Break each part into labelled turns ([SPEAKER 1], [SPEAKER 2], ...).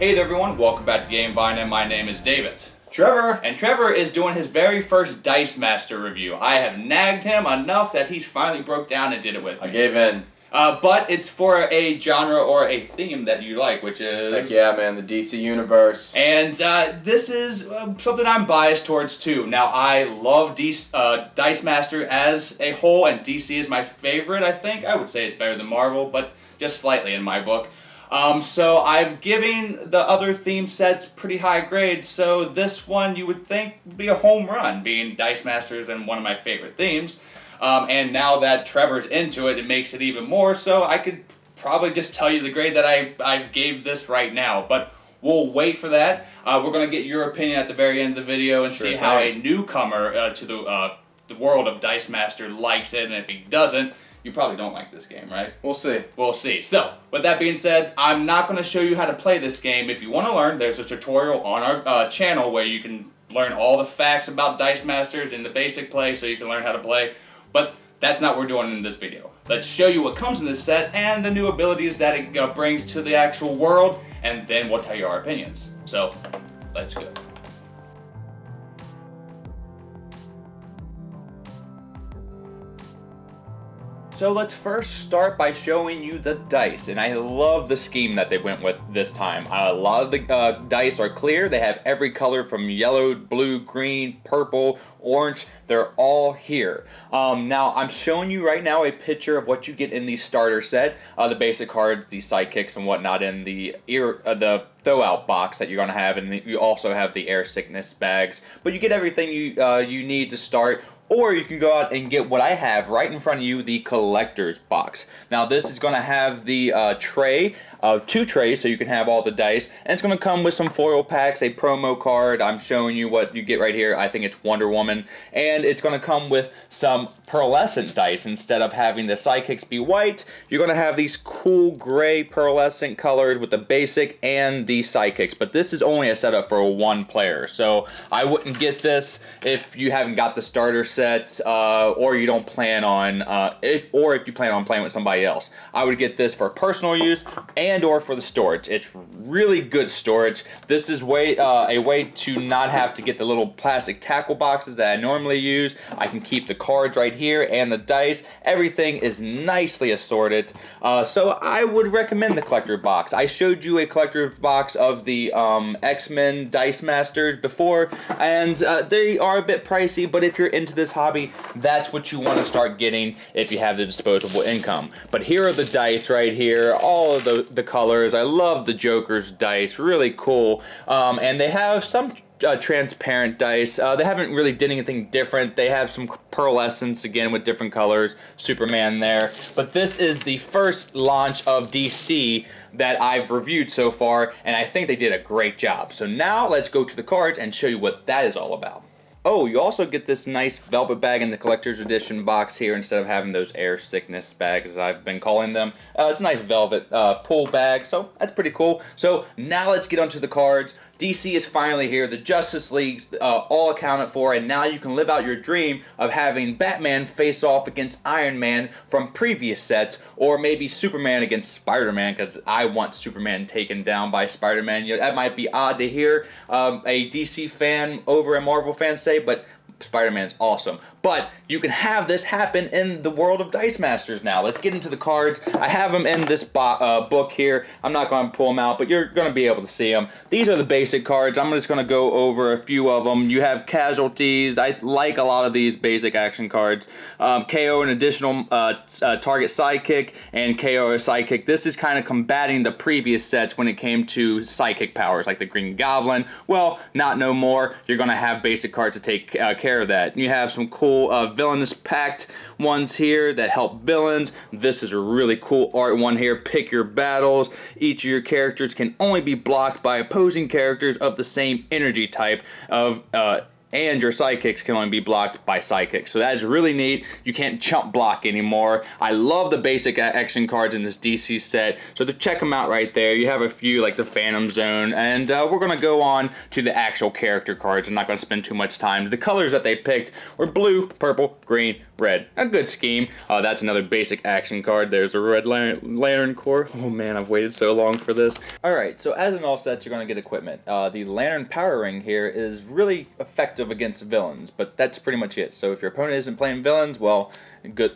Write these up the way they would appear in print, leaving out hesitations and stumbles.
[SPEAKER 1] Hey there everyone, welcome back to Game Vine, and my name is David.
[SPEAKER 2] Trevor!
[SPEAKER 1] And Trevor is doing his very first Dice Master review. I have nagged him enough that he's finally broke down and did it with me.
[SPEAKER 2] I gave in.
[SPEAKER 1] But it's for a genre or a theme that you like, which is...
[SPEAKER 2] Heck yeah, man, the DC Universe.
[SPEAKER 1] And this is something I'm biased towards too. Now, I love Dice Master as a whole, and DC is my favorite, I think. I would say it's better than Marvel, but just slightly in my book. So I've given the other theme sets pretty high grades, so this one you would think would be a home run, being Dice Masters and one of my favorite themes. And now that Trevor's into it, it makes it even more, so I could probably just tell you the grade that I gave this right now, but we'll wait for that. We're going to get your opinion at the very end of the video and see how a newcomer to the world of Dice Master likes it, and if he doesn't, you probably don't like this game, right?
[SPEAKER 2] We'll see.
[SPEAKER 1] We'll see. So, with that being said, I'm not going to show you how to play this game. If you want to learn, there's a tutorial on our channel where you can learn all the facts about Dice Masters in the basic play so you can learn how to play. But that's not what we're doing in this video. Let's show you what comes in this set and the new abilities that it brings to the actual world, and then we'll tell you our opinions. So, let's go. So let's first start by showing you the dice, and I love the scheme that they went with this time. A lot of the dice are clear. They have every color from yellow, blue, green, purple, orange. They're all here. Now I'm showing you right now a picture of what you get in the starter set. The basic cards, the sidekicks and whatnot in the throw-out box that you're going to have, and you also have the air sickness bags. But you get everything you need to start. Or you can go out and get what I have right in front of you, the collector's box. Now this is going to have the tray, 2 trays, so you can have all the dice. And it's going to come with some foil packs, a promo card. I'm showing you what you get right here. I think it's Wonder Woman. And it's going to come with some pearlescent dice. Instead of having the sidekicks be white, you're going to have these cool gray pearlescent colors with the basic and the sidekicks. But this is only a setup for 1 player. So I wouldn't get this if you haven't got the starter set. Or you don't plan on, if you plan on playing with somebody else. I would get this for personal use and or for the storage. It's really good storage. This is a way to not have to get the little plastic tackle boxes that I normally use. I can keep the cards right here and the dice. Everything is nicely assorted. So I would recommend the collector box. I showed you a collector box of the X-Men Dice Masters before, and they are a bit pricey, but if you're into this hobby, that's what you want to start getting if you have the disposable income. But here are the dice right here, all of the colors. I love the Joker's dice, really cool. And they have some transparent dice. They haven't really did anything different. They have some pearlescence again with different colors. Superman there. But this is the first launch of DC that I've reviewed so far, and I think they did a great job. So now let's go to the cards and show you what that is all about. Oh, you also get this nice velvet bag in the collector's edition box here instead of having those air sickness bags, as I've been calling them. It's a nice velvet pull bag, so that's pretty cool. So now let's get onto the cards. DC is finally here, the Justice League's all accounted for, and now you can live out your dream of having Batman face off against Iron Man from previous sets, or maybe Superman against Spider-Man, because I want Superman taken down by Spider-Man. You know, that might be odd to hear a DC fan over a Marvel fan say, but Spider-Man's awesome. But you can have this happen in the world of Dice Masters now. Let's get into the cards. I have them in this book here. I'm not going to pull them out, but you're going to be able to see them. These are the basic cards. I'm just going to go over a few of them. You have casualties. I like a lot of these basic action cards. KO an additional target sidekick, and KO a sidekick. This is kind of combating the previous sets when it came to psychic powers, like the Green Goblin. Well, not no more. You're going to have basic cards to take care of that. You have some cool villainous pact ones here that help villains. This is a really cool art one here. Pick your battles. Each of your characters can only be blocked by opposing characters of the same energy type of and your sidekicks can only be blocked by sidekicks. So that is really neat. You can't chump block anymore. I love the basic action cards in this DC set, so to check them out right there. You have a few like the Phantom Zone, and we're going to go on to the actual character cards. I'm not going to spend too much time. The colors that they picked were blue, purple, green, red. A good scheme. That's another basic action card. There's a red Lantern Core. Oh man, I've waited so long for this. Alright, so as an all set, you're going to get equipment. The Lantern Power Ring here is really effective against villains, but that's pretty much it. So if your opponent isn't playing villains, well, good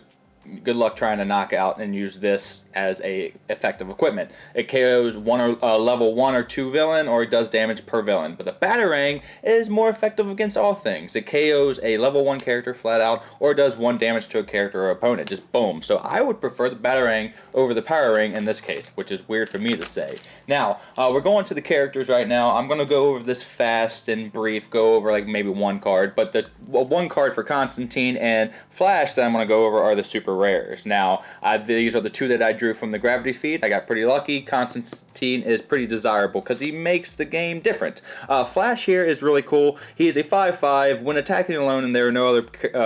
[SPEAKER 1] luck trying to knock out and use this as a effective equipment. It KOs level 1 or 2 villain, or it does damage per villain. But the Batarang is more effective against all things. It KOs a level 1 character flat out, or it does 1 damage to a character or opponent. Just boom. So I would prefer the Batarang over the Power Ring in this case, which is weird for me to say. Now, we're going to the characters right now. I'm going to go over this fast and brief, go over like maybe one card. But the one card for Constantine and Flash that I'm going to go over are the super rares. Now, these are the two that I drew from the gravity feed. I got pretty lucky. Constantine is pretty desirable because he makes the game different. Flash here is really cool. He is a 5/5. When attacking alone and there are no other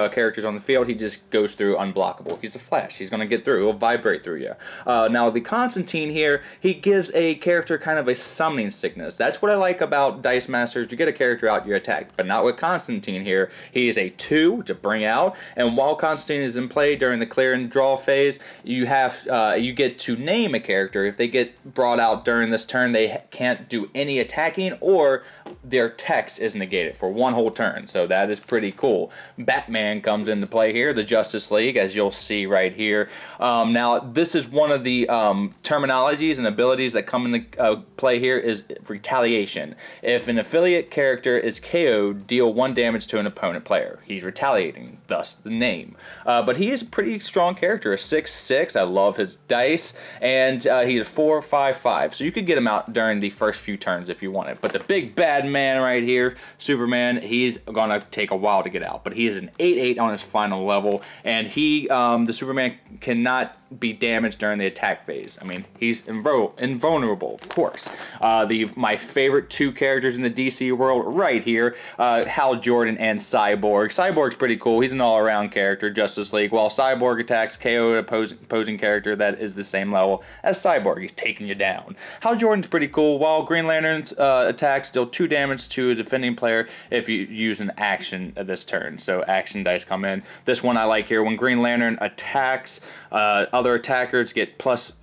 [SPEAKER 1] characters on the field, he just goes through unblockable. He's a Flash. He's going to get through. He'll vibrate through you. Now, the Constantine here, he gives a character kind of a summoning sickness. That's what I like about Dice Masters. You get a character out, you attack. But not with Constantine here. He is a 2 to bring out, and while Constantine is in play during the clear and draw phase, you get to name a character. If they get brought out during this turn, they can't do any attacking, or their text is negated for one whole turn. So that is pretty cool. Batman comes into play here, the Justice League, as you'll see right here. Now, this is one of the terminologies and abilities that come into play here is retaliation. If an affiliate character is KO'd, deal 1 damage to an opponent player. He's retaliating, thus the name. But he is a pretty strong character, a 6/6. I love his dice, and he's a 4/5/5. So you could get him out during the first few turns if you wanted. But the big bad man right here, Superman, he's gonna take a while to get out. But he is an 8/8 on his final level, and the Superman cannot be damaged during the attack phase. I mean, he's invulnerable, of course. My favorite 2 characters in the DC world right here, Hal Jordan and Cyborg. Cyborg's pretty cool. He's an all-around character, Justice League. While Cyborg attacks KO opposing character that is the same level as Cyborg. He's taking you down. Hal Jordan's pretty cool. While Green Lantern's attacks deal 2 damage to a defending player if you use an action this turn. So action dice come in. This one I like here. When Green Lantern attacks, other attackers get plus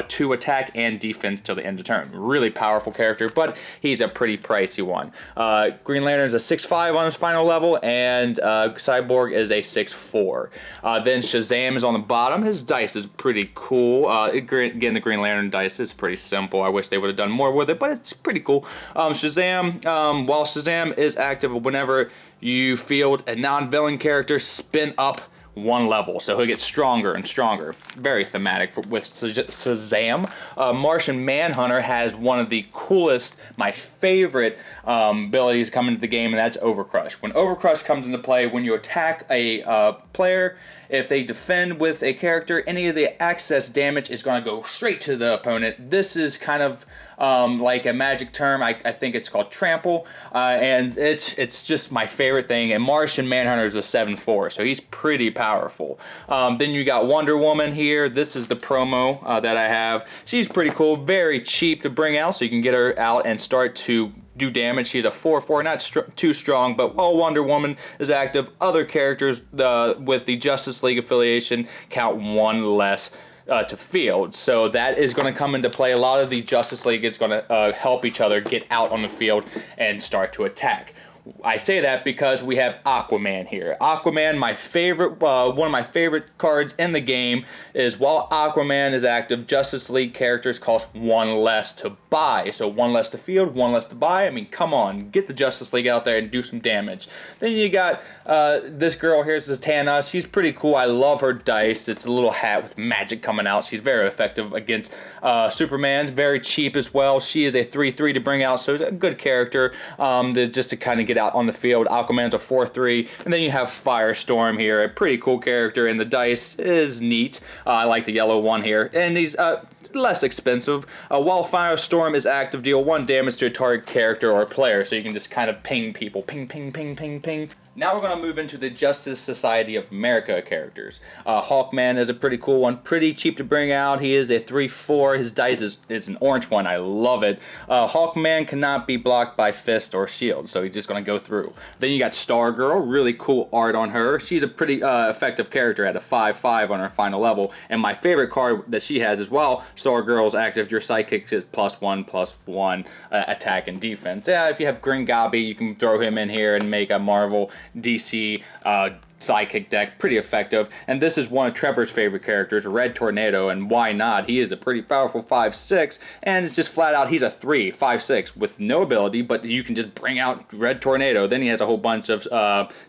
[SPEAKER 1] 2 attack and defense till the end of turn. Really powerful character, but he's a pretty pricey one. Green Lantern is a 6/5 on his final level, and Cyborg is a 6/4. Then Shazam is on the bottom. His dice is pretty cool. Again, the Green Lantern dice is pretty simple. I wish they would have done more with it, but it's pretty cool. Shazam, while Shazam is active, whenever you field a non-villain character, spin up 1 level, so he'll get stronger and stronger. Very thematic with Shazam. Martian Manhunter has one of the coolest, my favorite abilities come into the game, and that's Overcrush. When Overcrush comes into play, when you attack a player, if they defend with a character, any of the access damage is going to go straight to the opponent. This is kind of like a magic term. I think it's called trample, and it's just my favorite thing. And Martian Manhunter is a 7/4, so he's pretty powerful. Then you got Wonder Woman here. This is the promo that I have. She's pretty cool, very cheap to bring out, so you can get her out and start to do damage. She's a 4/4, not too strong, but while Wonder Woman is active, other characters with the Justice League affiliation count 1 less to field. So that is going to come into play. A lot of the Justice League is going to help each other get out on the field and start to attack. I say that because we have Aquaman here. Aquaman, my favorite, one of my favorite cards in the game, is while Aquaman is active, Justice League characters cost 1 less to buy. So 1 less to field, 1 less to buy. I mean, come on, get the Justice League out there and do some damage. Then you got this girl here, Zatanna. She's pretty cool. I love her dice. It's a little hat with magic coming out. She's very effective against Superman. Very cheap as well. She is a 3/3 to bring out, so it's a good character just to kind of get out on the field. Aquaman's a 4/3, and then you have Firestorm here, a pretty cool character, and the dice is neat. I like the yellow one here, and he's less expensive. While Firestorm is active, deal 1 damage to a target character or player, so you can just kind of ping people, ping, ping, ping, ping, ping. Now we're going to move into the Justice Society of America characters. Hawkman is a pretty cool one, pretty cheap to bring out. He is a 3/4. His dice is an orange one. I love it. Hawkman cannot be blocked by fist or shield, so he's just going to go through. Then you got Stargirl, really cool art on her. She's a pretty effective character at a 5/5 on her final level. And my favorite card that she has as well, Stargirl's active. Your sidekick is +1/+1 attack and defense. Yeah, if you have Grundy, you can throw him in here and make a Marvel DC sidekick deck pretty effective. And this is one of Trevor's favorite characters, Red Tornado, and why not? He is a pretty powerful 5/6, and it's just flat out he's a 3/5/6 with no ability, but you can just bring out Red Tornado. Then he has a whole bunch of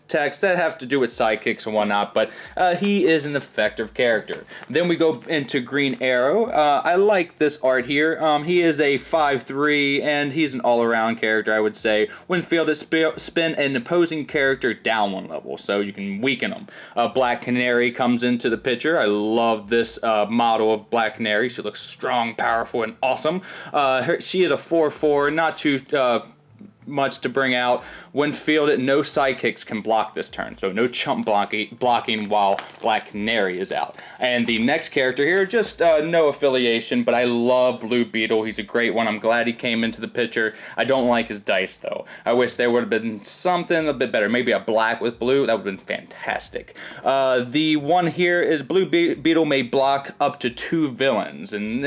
[SPEAKER 1] texts that have to do with sidekicks and whatnot, but he is an effective character. Then we go into Green Arrow. I like this art here. He is a 5/3, and he's an all-around character, I would say. When fielded, spin an opposing character down 1 level, so you can weaken them. Black Canary comes into the picture. I love this model of Black Canary. She looks strong, powerful, and awesome. She is a 4/4, not too much to bring out. When fielded, no sidekicks can block this turn, so no chump blocking while Black Canary is out. And the next character here, just no affiliation, but I love Blue Beetle. He's a great one. I'm glad he came into the picture. I don't like his dice, though. I wish there would have been something a bit better. Maybe a black with blue. That would have been fantastic. The one here is Blue Beetle may block up to 2 villains. And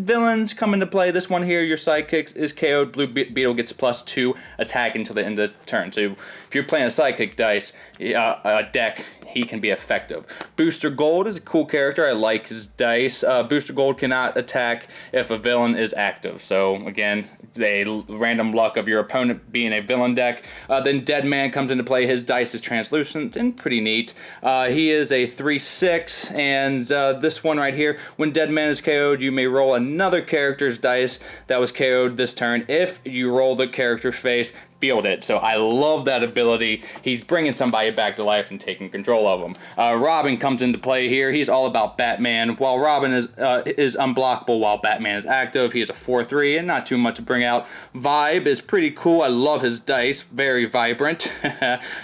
[SPEAKER 1] villains come into play. This one here, your sidekick is KO'd. Blue Beetle gets +2 attack until the end of the turn. So if you're playing a sidekick dice deck, he can be effective. Booster Gold is a cool character. I like his dice. Booster Gold cannot attack if a villain is active. So again, the random luck of your opponent being a villain deck. Then Dead Man comes into play. His dice is translucent and pretty neat. He is a 3/6, and this one right here, when Dead Man is KO'd, you may roll another character's dice that was KO'd this turn. If you roll the character's face, field it. So I love that ability. He's bringing somebody back to life and taking control of them. Robin comes into play here. He's all about Batman. While Robin is unblockable while Batman is active, he is a 4/3 and not too much to bring out. Vibe is pretty cool. I love his dice. Very vibrant.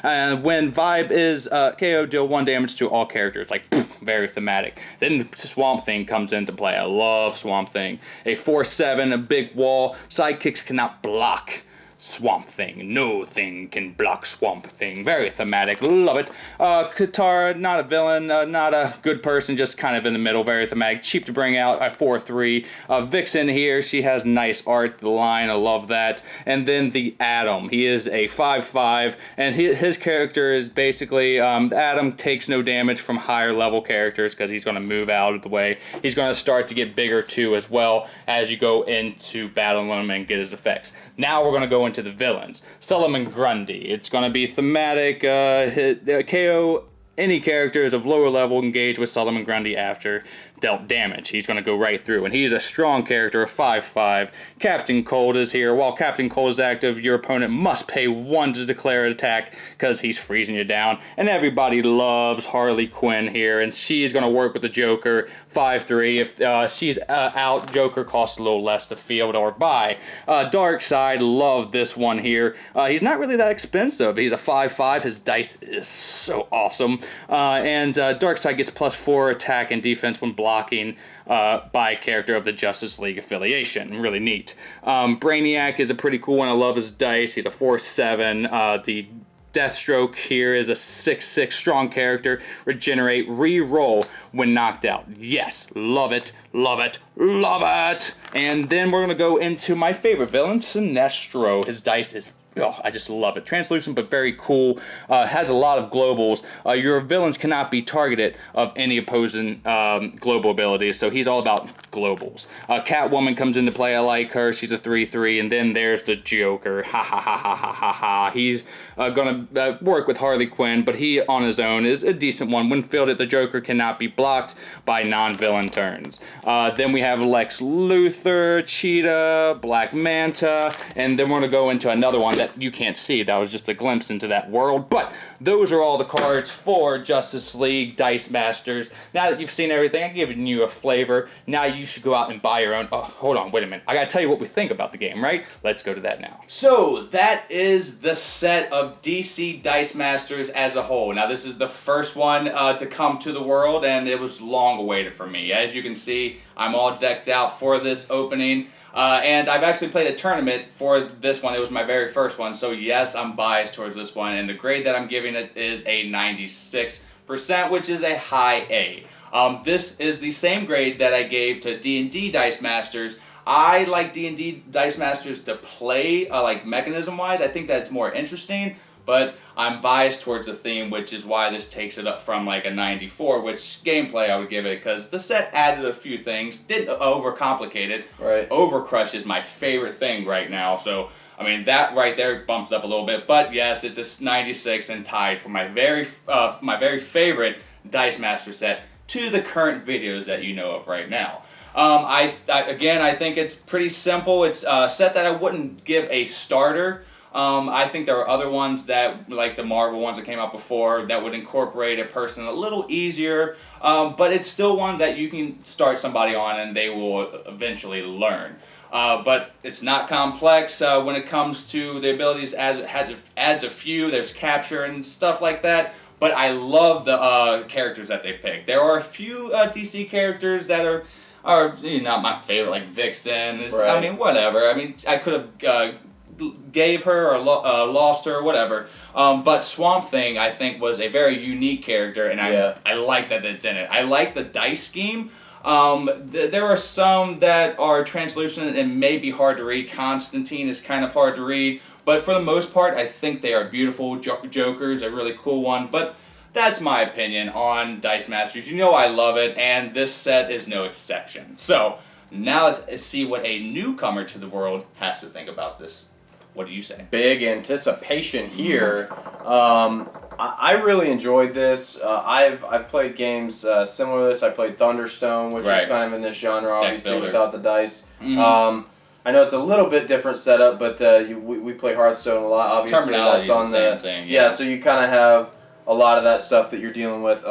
[SPEAKER 1] And when Vibe is KO, deal 1 damage to all characters. Like, very thematic. Then Swamp Thing comes into play. I love Swamp Thing. A 4/7, a big wall. Sidekicks cannot block Swamp Thing. No thing can block Swamp Thing. Very thematic. Love it. Katara, not a villain, not a good person, just kind of in the middle. Very thematic. Cheap to bring out. A 4/3. Vixen here. She has nice art. The line. I love that. And then the Atom. He is a 5/5, and his character is basically the Atom takes no damage from higher level characters because he's going to move out of the way. He's going to start to get bigger too as well as you go into battling him and get his effects. Now we're going to go into the villains. Solomon Grundy. It's going to be thematic. KO any characters of lower level engage with Solomon Grundy after dealt damage. He's going to go right through, and he's a strong character, a 5/5. Captain Cold is here. While Captain Cold is active, your opponent must pay 1 to declare an attack because he's freezing you down. And everybody loves Harley Quinn here, and she's going to work with the Joker, 5/3. If she's out, Joker costs a little less to field or buy. Darkseid, love this one here. He's not really that expensive. He's a 5/5. His dice is so awesome. And Darkseid gets +4 attack and defense when blocking by a character of the Justice League affiliation. Really neat. Brainiac is a pretty cool one. I love his dice. He's a 4/7. The Deathstroke here is a 6/6 strong character. Regenerate, re-roll when knocked out. Yes, love it, love it, love it. And then we're going to go into my favorite villain, Sinestro. His dice is I just love it. Translucent, but very cool. Has a lot of globals. Your villains cannot be targeted of any opposing global abilities, so he's all about globals. Catwoman comes into play. I like her. She's a 3/3. And then there's the Joker. Ha ha ha ha ha ha ha. He's going to work with Harley Quinn, but he on his own is a decent one. When fielded, the Joker cannot be blocked by non-villain turns. Then we have Lex Luthor, Cheetah, Black Manta, and then we're going to go into another one that you can't see. That was just a glimpse into that world. But those are all the cards for Justice League Dice Masters. Now that you've seen everything, I've given you a flavor. Now you should go out and buy your own. Oh, hold on, wait a minute. I gotta tell you what we think about the game, right? Let's go to that now.
[SPEAKER 2] So, that is the set of DC Dice Masters as a whole. Now, this is the first one to come to the world, and it was long awaited for me. As you can see, I'm all decked out for this opening. And I've actually played a tournament for this one. It was my very first one, so yes, I'm biased towards this one. And the grade that I'm giving it is a 96%, which is a high A. This is the same grade that I gave to D&D Dice Masters. I like D&D Dice Masters to play, like mechanism-wise. I think that's more interesting, but I'm biased towards the theme, which is why this takes it up from like a 94, which gameplay I would give it, because the set added a few things, didn't overcomplicate it.
[SPEAKER 3] Right.
[SPEAKER 2] Overcrush is my favorite thing right now, so I mean that right there bumps up a little bit, but yes, it's just 96 and tied for my very favorite Dice Master set to the current videos that you know of right now. I think it's pretty simple. It's a set that I wouldn't give a starter. I think there are other ones that, like the Marvel ones that came out before, that would incorporate a person a little easier, but it's still one that you can start somebody on and they will eventually learn. But it's not complex when it comes to the abilities, as it adds a few. There's capture and stuff like that. But I love the characters that they picked. There are a few DC characters that are not my favorite, like Vixen.
[SPEAKER 3] Right.
[SPEAKER 2] I mean, whatever. I mean, I could have gave her or lost her or whatever. But Swamp Thing, I think, was a very unique character, and I like that it's in it. I like the dice scheme. There are some that are translucent and may be hard to read. Constantine is kind of hard to read. But for the most part, I think they are beautiful. Joker's a really cool one. But that's my opinion on Dice Masters. You know I love it, and this set is no exception. So, now let's see what a newcomer to the world has to think about this. What do you say?
[SPEAKER 3] Big anticipation here. I really enjoyed this. I've played games similar to this. I played Thunderstone, which is kind of in this genre, obviously, without the dice.
[SPEAKER 2] Mm-hmm.
[SPEAKER 3] I know it's a little bit different setup, but we play Hearthstone a lot. Obviously, that's on the
[SPEAKER 2] same thing.
[SPEAKER 3] Yeah, so you kind of have a lot of that stuff that you're dealing with.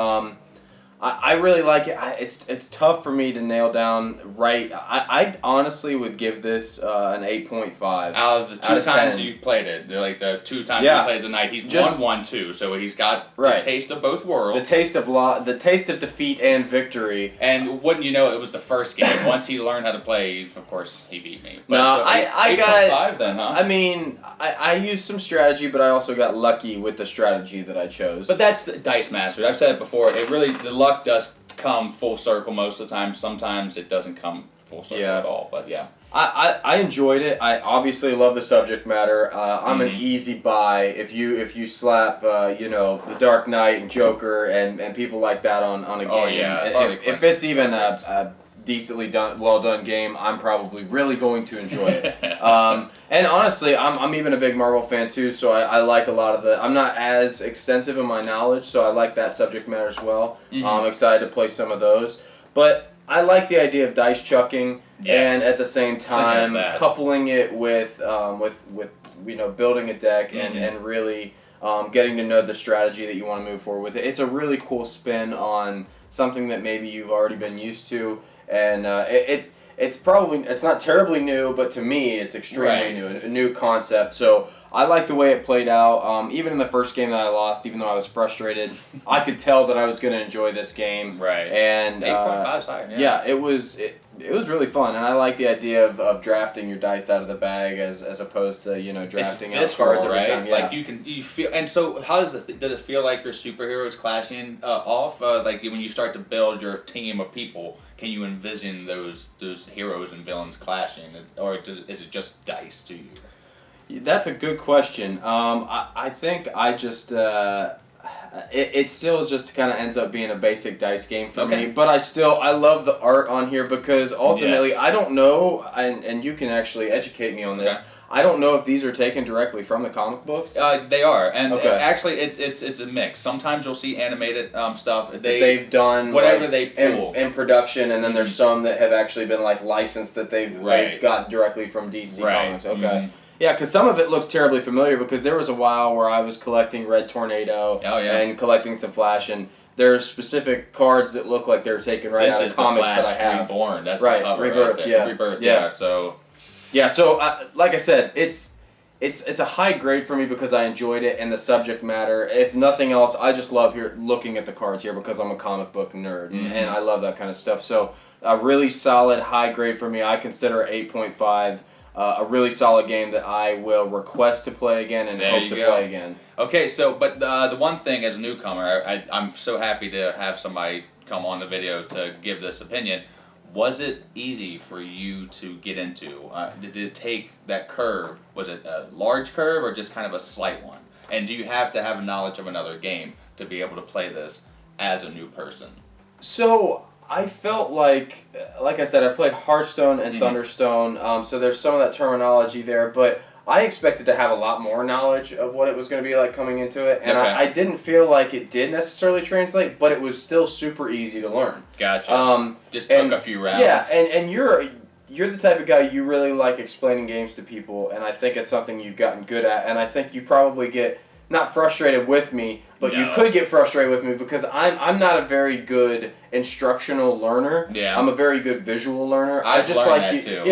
[SPEAKER 3] I really like it. It's tough for me to nail down right. I honestly would give this an 8.5.
[SPEAKER 2] Out of the two times you've played it, like the 2 times you played tonight, he's won 1, 2, so he's got the taste of both worlds.
[SPEAKER 3] The taste of defeat and victory.
[SPEAKER 2] And wouldn't you know, it was the first game. Once he learned how to play, of course, he beat me. But,
[SPEAKER 3] no,
[SPEAKER 2] so
[SPEAKER 3] I
[SPEAKER 2] 8.5 then, huh?
[SPEAKER 3] I mean, I used some strategy, but I also got lucky with the strategy that I chose.
[SPEAKER 2] But that's the Dice Masters. I've said it before. It really, the luck does come full circle most of the time. Sometimes it doesn't come full circle at all. But yeah,
[SPEAKER 3] I enjoyed it. I obviously love the subject matter. I'm an easy buy if you slap The Dark Knight and Joker and people like that on a game.
[SPEAKER 2] Oh yeah,
[SPEAKER 3] if it's even a decently well done game, I'm probably really going to enjoy it. And honestly, I'm even a big Marvel fan too, so I like a lot of I'm not as extensive in my knowledge, so I like that subject matter as well. I'm excited to play some of those. But I like the idea of dice chucking, and at the same time coupling it with building a deck and really getting to know the strategy that you want to move forward with. It's a really cool spin on something that maybe you've already been used to. And it's not terribly new, but to me it's extremely new, a new concept. So I like the way it played out. Even in the first game that I lost, even though I was frustrated, I could tell that I was going to enjoy this game.
[SPEAKER 2] Right.
[SPEAKER 3] And
[SPEAKER 2] 8.5 is high.
[SPEAKER 3] Yeah, it was really fun, and I like the idea of drafting your dice out of the bag as opposed to drafting out cards every time. Yeah.
[SPEAKER 2] Like you feel. And so how does does it feel like your superheroes clashing off? Like when you start to build your team of people. Can you envision those heroes and villains clashing, or is it just dice to you?
[SPEAKER 3] That's a good question. I think I just it still just kind of ends up being a basic dice game for me. But I love the art on here because ultimately I don't know, and you can actually educate me on this.
[SPEAKER 2] Okay.
[SPEAKER 3] I don't know if these are taken directly from the comic books.
[SPEAKER 2] They are, and actually, it's a mix. Sometimes you'll see animated stuff.
[SPEAKER 3] They've done
[SPEAKER 2] whatever they pull
[SPEAKER 3] in production, and then there's some that have actually been licensed that they've got directly from DC Comics. Okay. Yeah, because some of it looks terribly familiar because there was a while where I was collecting Red Tornado and collecting some Flash, and there's specific cards that look like they're taken right out of comics that I have.
[SPEAKER 2] Reborn. That's
[SPEAKER 3] right,
[SPEAKER 2] the cover
[SPEAKER 3] Rebirth,
[SPEAKER 2] right there. Rebirth, yeah.
[SPEAKER 3] So like I said, it's a high grade for me because I enjoyed it and the subject matter. If nothing else, I just love looking at the cards here because I'm a comic book nerd and I love that kind of stuff. So a really solid high grade for me. I consider 8.5 a really solid game that I will request to play again and hope to play again.
[SPEAKER 2] Okay, so but the one thing as a newcomer, I'm so happy to have somebody come on the video to give this opinion. Was it easy for you to get into? Did it take that curve? Was it a large curve or just kind of a slight one? And do you have to have a knowledge of another game to be able to play this as a new person?
[SPEAKER 3] So I felt like I said, I played Hearthstone and Thunderstone, so there's some of that terminology there, but I expected to have a lot more knowledge of what it was going to be like coming into it, and I didn't feel like it did necessarily translate, but it was still super easy to learn.
[SPEAKER 2] Gotcha. Just took a few rounds.
[SPEAKER 3] Yeah, and you're the type of guy, you really like explaining games to people, and I think it's something you've gotten good at, and I think you probably get not frustrated with me, but you could get frustrated with me because I'm not a very good instructional learner.
[SPEAKER 2] Yeah.
[SPEAKER 3] I'm a very good visual learner.
[SPEAKER 2] I've
[SPEAKER 3] just
[SPEAKER 2] learned
[SPEAKER 3] like
[SPEAKER 2] that too.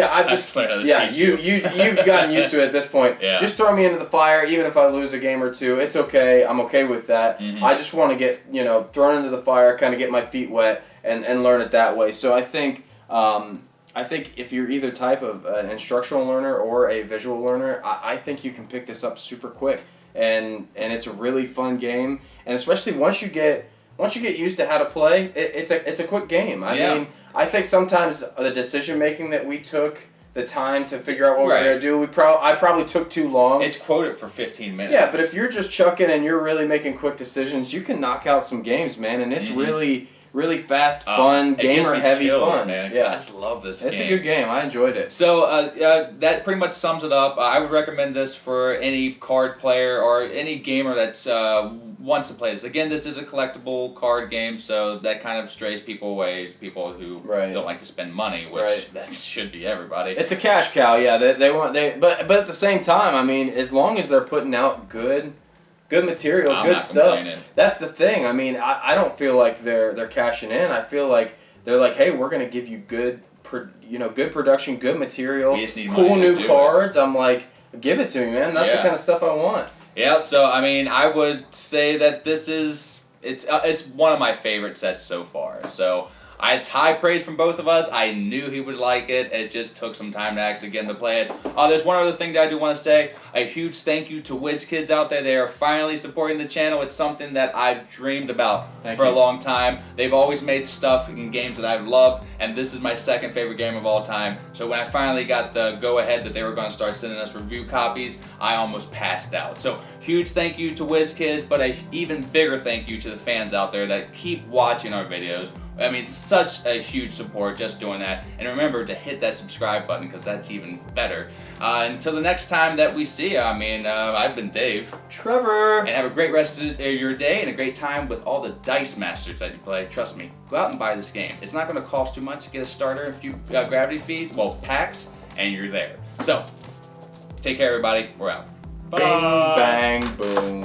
[SPEAKER 3] Yeah, you've gotten used to it at this point.
[SPEAKER 2] Yeah.
[SPEAKER 3] Just throw me into the fire, even if I lose a game or two. It's okay. I'm okay with that. I just want to get thrown into the fire, kind of get my feet wet, and learn it that way. So I think if you're either type of an instructional learner or a visual learner, I think you can pick this up super quick. And it's a really fun game, and especially once you get used to how to play, it's a quick game. I mean, I think sometimes the decision making that we took, the time to figure out what we're gonna do, I probably took too long.
[SPEAKER 2] It's quoted for 15 minutes.
[SPEAKER 3] Yeah, but if you're just chucking and you're really making quick decisions, you can knock out some games, man, and it's really fast, fun, gamer-heavy fun.
[SPEAKER 2] Man.
[SPEAKER 3] Yeah,
[SPEAKER 2] I just love this game.
[SPEAKER 3] It's a good game. I enjoyed it.
[SPEAKER 2] So that pretty much sums it up. I would recommend this for any card player or any gamer that's wants to play this. Again, this is a collectible card game, so that kind of strays people away. People who don't like to spend money, which that should be everybody.
[SPEAKER 3] It's a cash cow. Yeah, but at the same time, I mean, as long as they're putting out good material, good stuff. That's the thing. I mean, I don't feel like they're cashing in. I feel like they're like, hey, we're gonna give you good production, good material, cool new cards. I'm like, give it to me, man. That's the kind of stuff I want.
[SPEAKER 2] Yeah. So I mean, I would say that this is it's one of my favorite sets so far. So. It's high praise from both of us. I knew he would like it. It just took some time to actually get him to play it. There's one other thing that I do want to say. A huge thank you to WizKids out there. They are finally supporting the channel. It's something that I've dreamed about for a long time. They've always made stuff and games that I've loved, and this is my second favorite game of all time. So when I finally got the go-ahead that they were going to start sending us review copies, I almost passed out. So huge thank you to WizKids, but an even bigger thank you to the fans out there that keep watching our videos. I mean, such a huge support just doing that. And remember to hit that subscribe button because that's even better. Until the next time that we see you, I mean, I've been Dave.
[SPEAKER 3] Trevor.
[SPEAKER 2] And have a great rest of your day and a great time with all the Dice Masters that you play. Trust me, go out and buy this game. It's not going to cost too much to get a starter, a few gravity feeds, packs, and you're there. So, take care, everybody. We're out.
[SPEAKER 3] Bye. Bing, bang, boom.